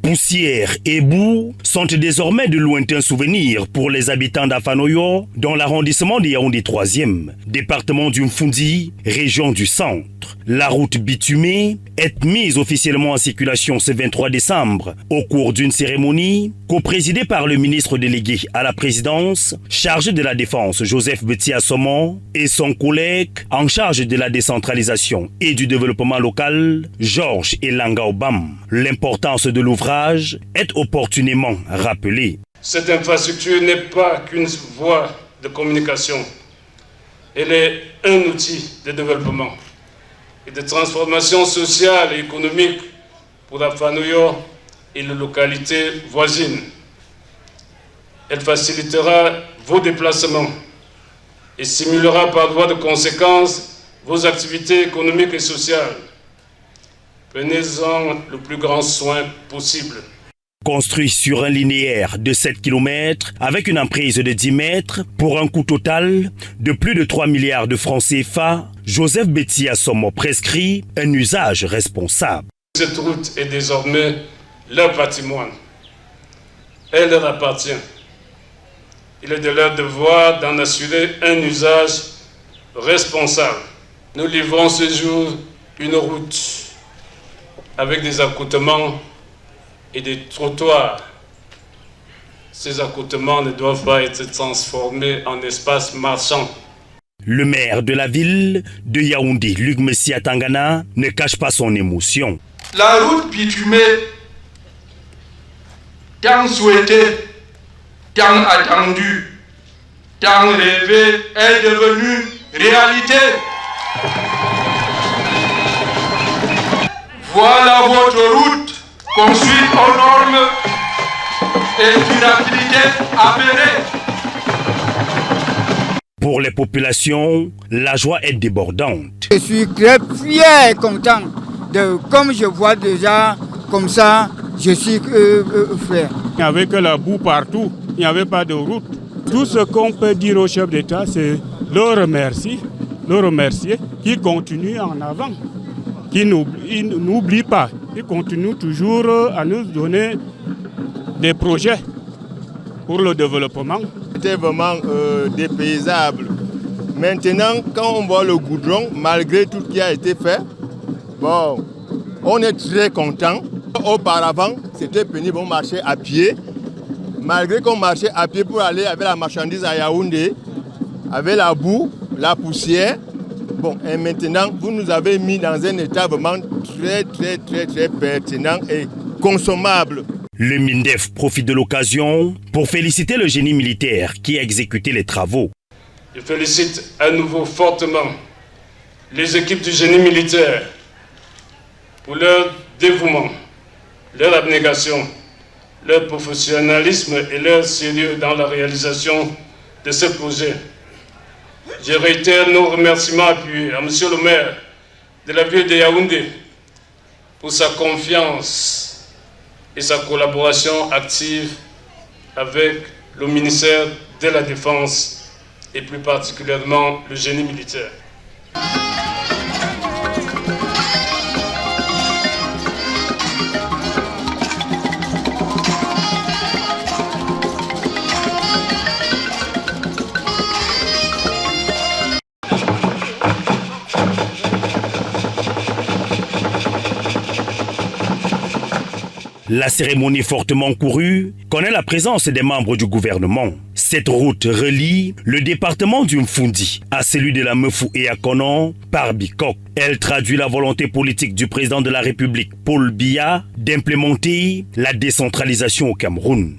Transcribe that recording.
Poussière et boue sont désormais de lointains souvenirs pour les habitants d'Afanoyo, dans l'arrondissement de Yaoundé 3e, département du Mfundi, région du centre. La route bitumée est mise officiellement en circulation ce 23 décembre au cours d'une cérémonie co-présidée par le ministre délégué à la présidence, chargé de la défense Joseph Beti-Assomo, et son collègue en charge de la décentralisation et du développement local, Georges Elanga Obam. L'importance de l'ouvrage est opportunément rappelée. Cette infrastructure n'est pas qu'une voie de communication. Elle est un outil de développement et de transformation sociale et économique pour Afanoyo et les localités voisines. Elle facilitera vos déplacements et stimulera par voie de conséquence vos activités économiques et sociales. Prenez-en le plus grand soin possible. Construit sur un linéaire de 7 km avec une emprise de 10 mètres pour un coût total de plus de 3 milliards de francs CFA, Joseph Beti-Assomo prescrit un usage responsable. Cette route est désormais leur patrimoine. Elle leur appartient. Il est de leur devoir d'en assurer un usage responsable. Nous livrons ce jour une route avec des accotements et des trottoirs. Ces accotements ne doivent pas être transformés en espaces marchands. Le maire de la ville de Yaoundé, Luc Messia Tangana, ne cache pas son émotion. La route bitumée, tant souhaitée, tant attendue, tant rêvée, est devenue réalité. Voilà votre route, construite aux normes et durabilité avérée. Pour les populations, la joie est débordante. Je suis très fier et content. Comme je vois déjà comme ça, je suis fier. Il n'y avait que la boue partout, il n'y avait pas de route. Tout ce qu'on peut dire au chef d'État, c'est le remercier, qu'il continue en avant, qu'il n'oublie pas, qu'il continue toujours à nous donner des projets pour le développement. C'était vraiment dépaysable. Maintenant, quand on voit le goudron, malgré tout ce qui a été fait, bon, on est très content. Auparavant, c'était pénible, on marchait à pied. Malgré qu'on marchait à pied pour aller avec la marchandise à Yaoundé, avec la boue, la poussière. Bon, et maintenant, vous nous avez mis dans un état vraiment très pertinent et consommable. Le MINDEF profite de l'occasion pour féliciter le génie militaire qui a exécuté les travaux. Je félicite à nouveau fortement les équipes du génie militaire pour leur dévouement, leur abnégation, leur professionnalisme et leur sérieux dans la réalisation de ce projet. Je réitère nos remerciements appuyés à M. le maire de la ville de Yaoundé pour sa confiance et sa collaboration active avec le ministère de la Défense et plus particulièrement le génie militaire. La cérémonie fortement courue connaît la présence des membres du gouvernement. Cette route relie le département du Mfundi à celui de la Mefou et à Konon par Bikok. Elle traduit la volonté politique du président de la République, Paul Biya, d'implémenter la décentralisation au Cameroun.